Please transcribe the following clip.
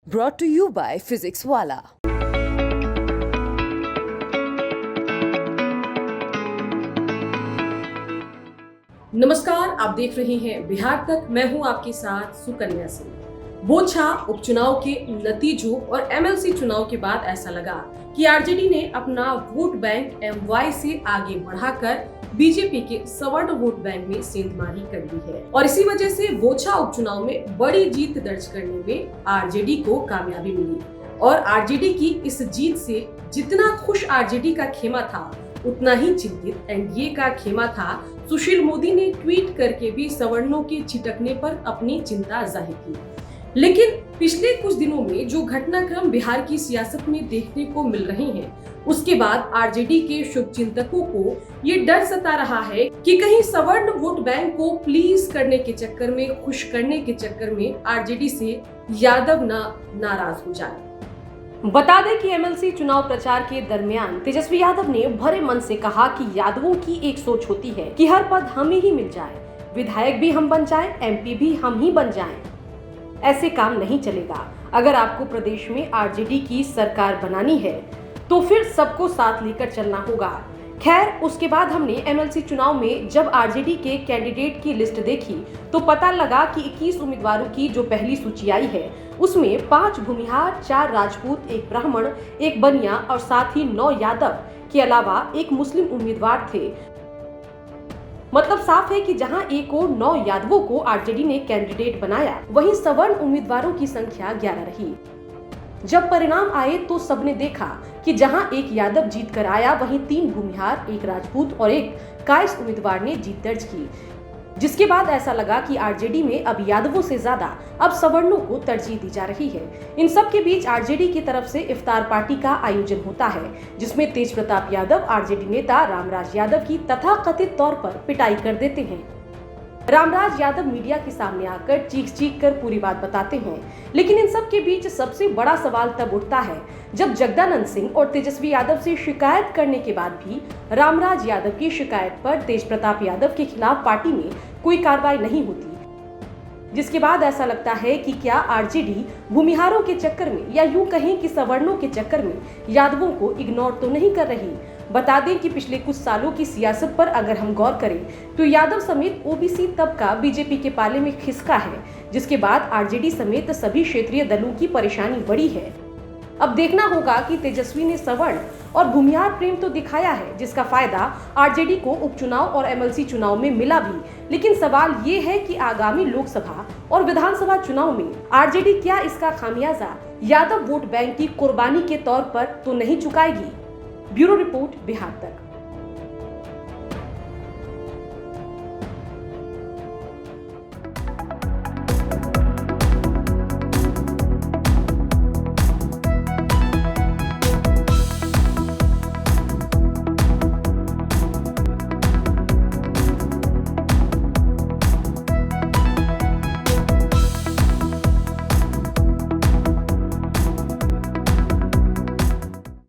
brought to you by Physics Wala। नमस्कार, आप देख रहे हैं बिहार तक। मैं हूं आपके साथ सुकन्या सिंह। बोछा उपचुनाव के नतीजों और एमएलसी चुनाव के बाद ऐसा लगा कि आरजेडी ने अपना वोट बैंक एमवाई से आगे बढ़ाकर बीजेपी के सवर्ण वोट बैंक में सेंधमारी कर दी है और इसी वजह से बोछा उपचुनाव में बड़ी जीत दर्ज करने में आरजेडी को कामयाबी मिली। और आरजेडी की इस जीत से जितना खुश आरजेडी का खेमा था, उतना ही चिंतित एनडीए का खेमा था। सुशील मोदी ने ट्वीट करके भी सवर्णों के छिटकने पर अपनी चिंता जाहिर की। लेकिन पिछले कुछ दिनों में जो घटनाक्रम बिहार की सियासत में देखने को मिल रहे हैं, उसके बाद आरजेडी के शुभचिंतकों को ये डर सता रहा है कि कहीं सवर्ण वोट बैंक को प्लीज करने के चक्कर में, खुश करने के चक्कर में आरजेडी से यादव नाराज हो जाए। बता दें कि एमएलसी चुनाव प्रचार के दरमियान तेजस्वी यादव ने भरे मन से कहा कि यादवों की एक सोच होती है कि हर पद हमें ही मिल जाए, विधायक भी हम बन जाएं, एमपी भी हम ही बन जाएं। ऐसे काम नहीं चलेगा। अगर आपको प्रदेश में आरजेडी की सरकार बनानी है तो फिर सबको साथ लेकर चलना होगा। खैर, उसके बाद हमने एमएलसी चुनाव में जब आरजेडी के कैंडिडेट की लिस्ट देखी तो पता लगा कि 21 उम्मीदवारों की जो पहली सूची आई है, उसमें 5 भूमिहार, 4 राजपूत, 1 ब्राह्मण, 1 बनिया और साथ ही 9 यादव के अलावा 1 मुस्लिम उम्मीदवार थे। मतलब साफ है कि जहां 1 और 9 यादवों को आरजेडी ने कैंडिडेट बनाया, वहीं सवर्ण उम्मीदवारों की संख्या 11 रही। जब परिणाम आए तो सबने देखा कि जहां 1 यादव जीत कर आया, वहीं 3 भूमिहार, 1 राजपूत और 1 कायस्थ उम्मीदवार ने जीत दर्ज की। जिसके बाद ऐसा लगा कि आरजेडी में अब यादवों से ज्यादा अब सवर्णों को तरजीह दी जा रही है। इन सब के बीच आरजेडी की तरफ से इफ्तार पार्टी का आयोजन होता है, जिसमें तेज प्रताप यादव आरजेडी नेता रामराज यादव की तथाकथित तौर पर पिटाई कर देते हैं। रामराज यादव मीडिया के सामने आकर चीख कर पूरी बात बताते हैं। लेकिन इन सब के बीच सबसे बड़ा सवाल तब उठता है जब जगदानंद सिंह और तेजस्वी यादव से शिकायत करने के बाद भी रामराज यादव की शिकायत पर तेज प्रताप यादव के खिलाफ पार्टी में कोई कार्रवाई नहीं होती। जिसके बाद ऐसा लगता है कि क्या आरजेडी भूमिहारों के चक्कर में, या यूं कहें कि सवर्णों के चक्कर में, यादवों को इग्नोर तो नहीं कर रही। बता दें कि पिछले कुछ सालों की सियासत पर अगर हम गौर करें तो यादव समेत ओबीसी तबका बीजेपी के पाले में खिसका है, जिसके बाद आरजेडी समेत सभी क्षेत्रीय दलों की परेशानी बढ़ी है। अब देखना होगा कि तेजस्वी ने सवर्ण और भूमिहार प्रेम तो दिखाया है, जिसका फायदा आरजेडी को उपचुनाव और एमएलसी चुनाव में मिला भी। लेकिन सवाल ये है कि आगामी लोकसभा और विधानसभा चुनाव में आरजेडी क्या इसका खामियाजा यादव वोट बैंक की कुर्बानी के तौर पर तो नहीं चुकाएगी। ब्यूरो रिपोर्ट, बिहार तक।